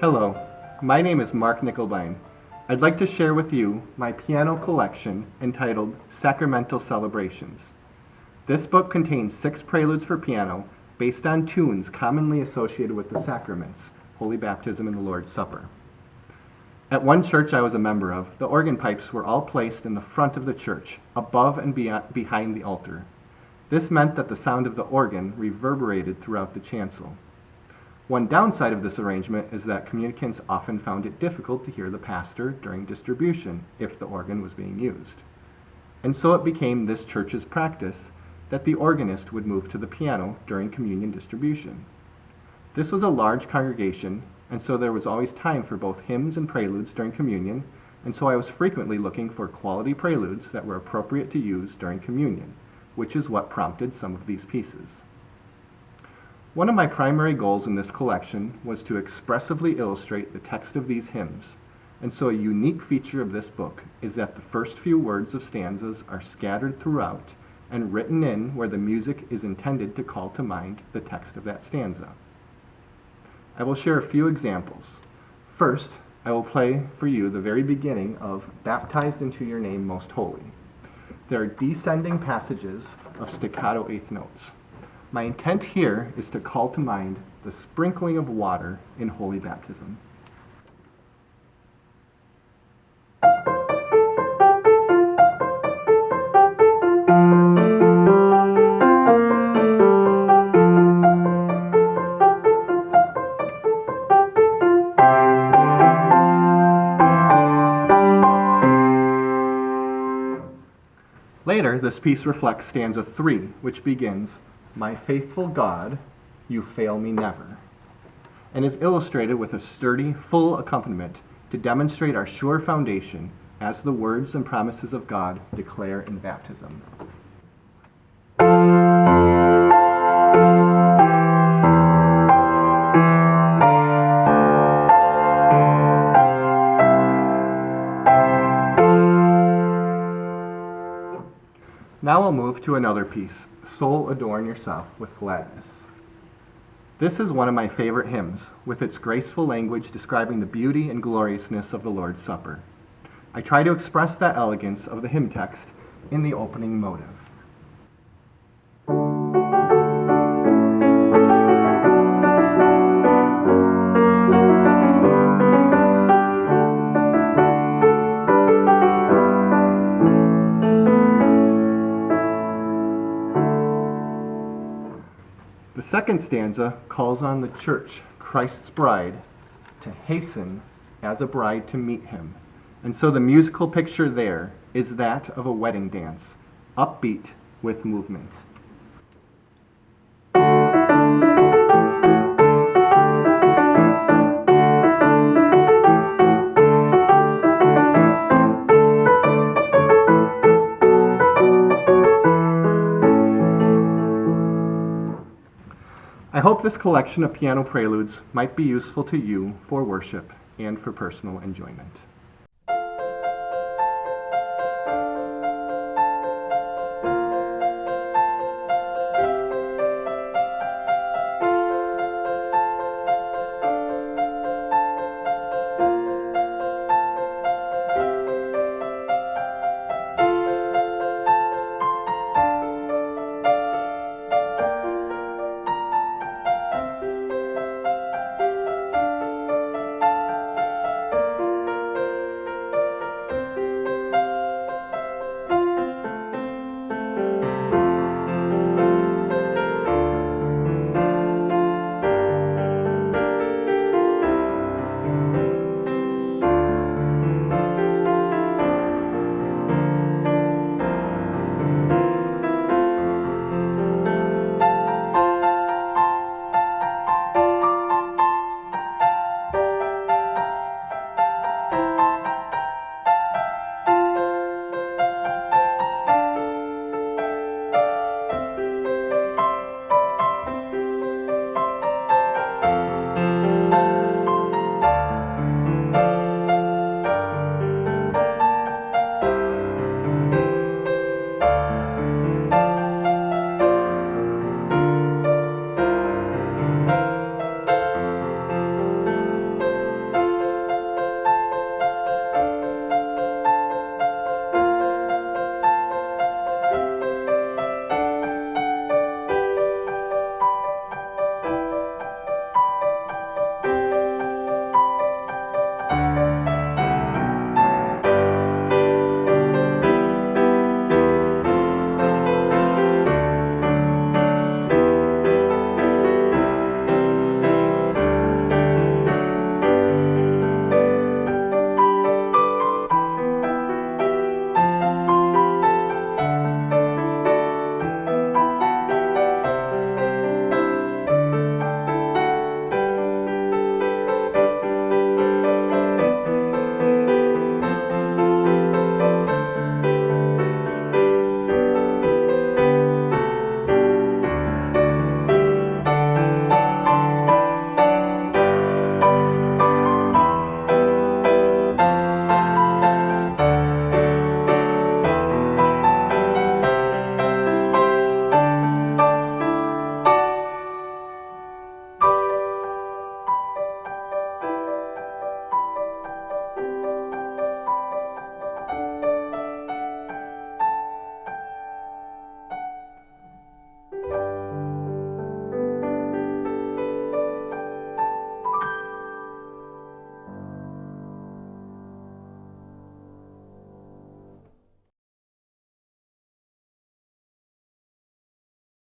Hello, my name is Mark Knickelbein. I'd like to share with you my piano collection entitled Sacramental Celebrations. This book contains 6 preludes for piano based on tunes commonly associated with the sacraments, Holy Baptism and the Lord's Supper. At one church I was a member of, the organ pipes were all placed in the front of the church, above and behind the altar. This meant that the sound of the organ reverberated throughout the chancel. One downside of this arrangement is that communicants often found it difficult to hear the pastor during distribution if the organ was being used. And so it became this church's practice that the organist would move to the piano during communion distribution. This was a large congregation, and so there was always time for both hymns and preludes during communion, and so I was frequently looking for quality preludes that were appropriate to use during communion, which is what prompted some of these pieces. One of my primary goals in this collection was to expressively illustrate the text of these hymns, and so a unique feature of this book is that the first few words of stanzas are scattered throughout and written in where the music is intended to call to mind the text of that stanza. I will share a few examples. First, I will play for you the very beginning of Baptized into Your Name, Most Holy. There are descending passages of staccato eighth notes. My intent here is to call to mind the sprinkling of water in holy baptism. Later, this piece reflects stanza 3, which begins, "My faithful God, you fail me never," and is illustrated with a sturdy, full accompaniment to demonstrate our sure foundation as the words and promises of God declare in baptism. Now I'll move to another piece, Soul Adorn Yourself with Gladness. This is one of my favorite hymns, with its graceful language describing the beauty and gloriousness of the Lord's Supper. I try to express that elegance of the hymn text in the opening motive. The second stanza calls on the church, Christ's bride, to hasten as a bride to meet him. And so the musical picture there is that of a wedding dance, upbeat with movement. I hope this collection of piano preludes might be useful to you for worship and for personal enjoyment.